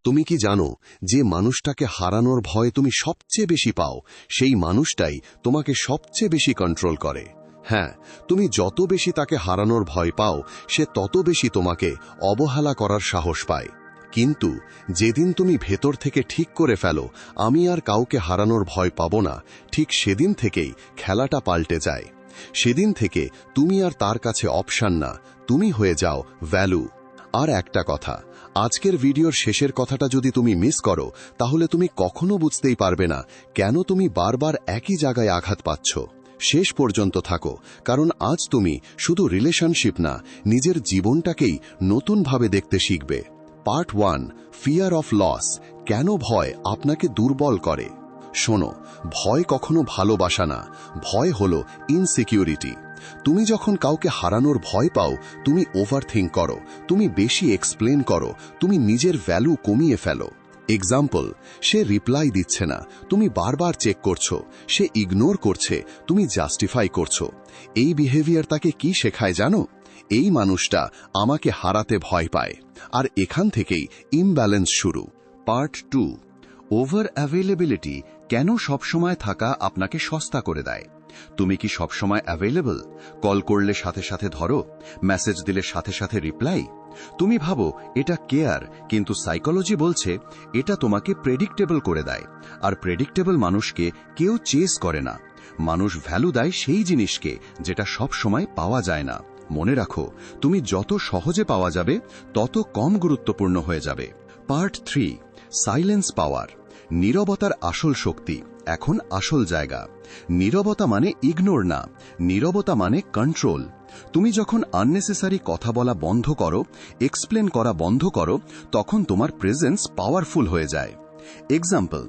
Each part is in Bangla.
তুমি কি জানো যে মানুষটাকে হারানোর ভয় তুমি সবচেয়ে বেশি পাও, সেই মানুষটাই তোমাকে সবচেয়ে বেশি কন্ট্রোল করে। হ্যাঁ, তুমি যত বেশি তাকে হারানোর ভয় পাও, সে তত বেশি তোমাকে অবহেলা করার সাহস পায়। কিন্তু যেদিন তুমি ভেতর থেকে ঠিক করে ফেলো আমি আর কাউকে হারানোর ভয় পাবো না, ঠিক সেদিন থেকেই খেলাটা পাল্টে যায়। সেদিন থেকে তুমি আর তার কাছে অপশন না, তুমি হয়ে যাও ভ্যালু। আর একটা কথা, আজকের ভিডিওর শেষের কথাটা যদি তুমি মিস করো তাহলে তুমি কখনো বুঝতেই পারবে না কেন তুমি বারবার একই জায়গায় আঘাত পাচ্ছ। শেষ পর্যন্ত থাকো, কারণ আজ তুমি শুধু রিলেশনশিপ না, নিজের জীবনটাকেই নতুনভাবে দেখতে শিখবে। পার্ট 1, ফিয়ার অফ লস, কেন ভয় আপনাকে দুর্বল করে। শোনো, ভয় কখনো ভালোবাসা না, ভয় হলো ইনসিকিউরিটি। তুমি যখন কাউকে হারানোর ভয় পাও তুমি ওভারথিঙ্ক করো, তুমি বেশি এক্সপ্লেন করো, তুমি নিজের ভ্যালু কমিয়ে ফেলো। এক্সাম্পল, সে রিপ্লাই দিচ্ছে না, তুমি বারবার চেক করছো, সে ইগনোর করছে, তুমি জাস্টিফাই করছো। এই বিহেভিয়ার তাকে কি শেখায় জানো? এই মানুষটা আমাকে হারাতে ভয় পায়। আর এখান থেকেই ইমব্যালেন্স শুরু। পার্ট 2, ওভার অ্যাভেলেবিলিটি, কেন সবসময় থাকা আপনাকে সস্তা করে দেয়। তুমি কি সবসময় অ্যাভেলেবল? কল করলে সাথে সাথে ধরো, মেসেজ দিলে সাথে সাথে রিপ্লাই। তুমি ভাবো এটা কেয়ার, কিন্তু সাইকোলজি বলছে এটা তোমাকে প্রেডিক্টেবল করে দেয়। আর প্রেডিক্টেবল মানুষকে কেউ চেস করে না। মানুষ ভ্যালু দেয় সেই জিনিসকে যেটা সব সময় পাওয়া যায় না। মনে রাখো, তুমি যত সহজে পাওয়া যাবে তত কম গুরুত্বপূর্ণ হয়ে যাবে। পার্ট 3, সাইলেন্স পাওয়ার, নীরবতার আসল শক্তি, এখন আসল জায়গা। নীরবতা মানে ইগনোর না, নীরবতা মানে কন্ট্রোল। তুমি যখন আননেসেসারি কথা বলা বন্ধ করো, এক্সপ্লেন করা বন্ধ করো, তখন তোমার প্রেজেন্স পাওয়ারফুল হয়ে যায়। এক্সাম্পল,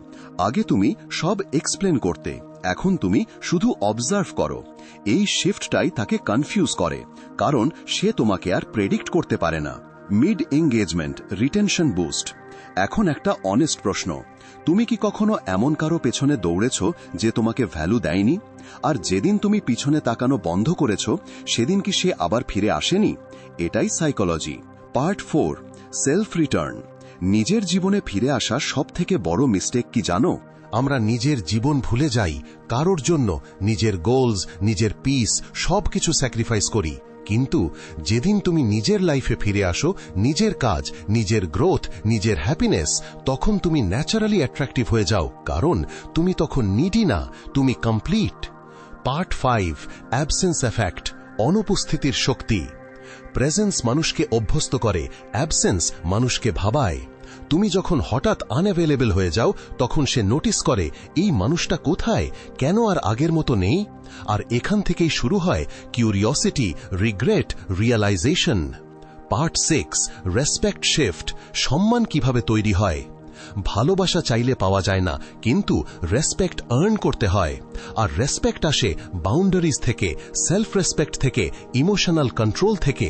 আগে তুমি সব এক্সপ্লেন করতে, এখন তুমি শুধু অবজার্ভ করো। এই শিফটটাই তাকে কনফিউজ করে, কারণ সে তোমাকে আর প্রেডিক্ট করতে পারে না। Mid engagement, retention boost. এখন একটা অনেস্ট প্রশ্ন, তুমি কি কখনো এমন কারো পেছনে দৌড়েছ যে তোমাকে ভ্যালু দেয়নি? আর যেদিন তুমি পিছনে তাকানো বন্ধ করেছ সেদিন কি সে আবার ফিরে আসেনি? এটাই সাইকোলজি। পার্ট 4, সেলফ রিটার্ন, নিজের জীবনে ফিরে আসা সবথেকে বড় মিস্টেক কি জানো? আমরা নিজের জীবন ভুলে যাই কারোর জন্য, নিজের গোলস, নিজের পিস সবকিছু স্যাক্রিফাইস করি। কিন্তু যেদিন তুমি নিজের লাইফে ফিরে আসো, নিজের কাজ, নিজের গ্রোথ, নিজের হ্যাপিনেস, তখন তুমি ন্যাচারালি অ্যাট্রাকটিভ হয়ে যাও, কারণ তুমি তখন নিডি না, তুমি কমপ্লিট। পার্ট 5, অ্যাবসেন্স এফেক্ট, অনুপস্থিতির শক্তি। প্রেজেন্স মানুষকে অভ্যস্ত করে, অ্যাবসেন্স মানুষকে ভাবায়। তুমি যখন হঠাৎ আনঅ্যাভেলেবল হয়ে যাও তখন সে নোটিস করে এই মানুষটা কোথায়, কেন আর আগের মতো নেই। আর এখান থেকেই শুরু হয় curiosity, regret, realisation. Part 6, respect shift, সম্মান কিভাবে তৈরি হয়। ভালোবাসা চাইলে পাওয়া যায় না, কিন্তু রেসপেক্ট আর্ন করতে হয়। আর রেসপেক্ট আসে বাউন্ডারিজ থেকে, সেলফ রেসপেক্ট থেকে, ইমোশনাল কন্ট্রোল থেকে।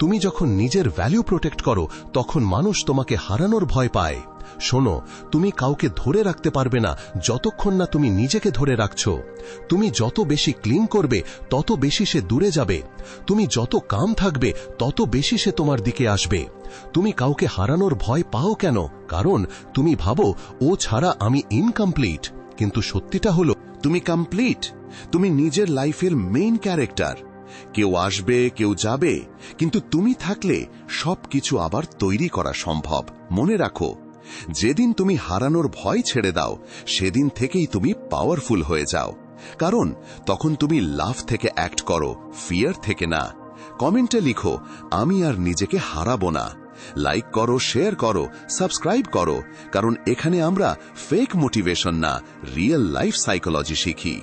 তুমি যখন নিজের ভ্যালু প্রোটেক্ট করো তখন মানুষ তোমাকে হারানোর ভয় পায়। শোনো, তুমি কাউকে ধরে রাখতে পারবে না যতক্ষণ না তুমি নিজেকে ধরে রাখছো। তুমি যত বেশি ক্লিং করবে তত বেশি সে দূরে যাবে। তুমি যত কাম থাকবে তত বেশি সে তোমার দিকে আসবে। তুমি কাউকে হারানোর ভয় পাও কেন? কারণ তুমি ভাবো ও ছাড়া আমি ইনকমপ্লিট। কিন্তু সত্যিটা হলো তুমি কমপ্লিট। তুমি নিজের লাইফের মেইন ক্যারেক্টার। কেউ আসবে, কেউ যাবে, কিন্তু তুমি থাকলে সবকিছু আবার তৈরি করা সম্ভব। মনে রাখো, যেদিন তুমি হারানোর ভয় ছেড়ে দাও সেদিন থেকেই তুমি পাওয়ারফুল হয়ে যাও। কারণ তখন তুমি লাভ থেকে অ্যাক্ট করো, ফিয়ার থেকে না। কমেন্টে লিখো, আমি আর নিজেকে হারাবো না। লাইক করো, শেয়ার করো, সাবস্ক্রাইব করো, কারণ এখানে আমরা ফেক মোটিভেশন না, রিয়েল লাইফ সাইকোলজি শিখি।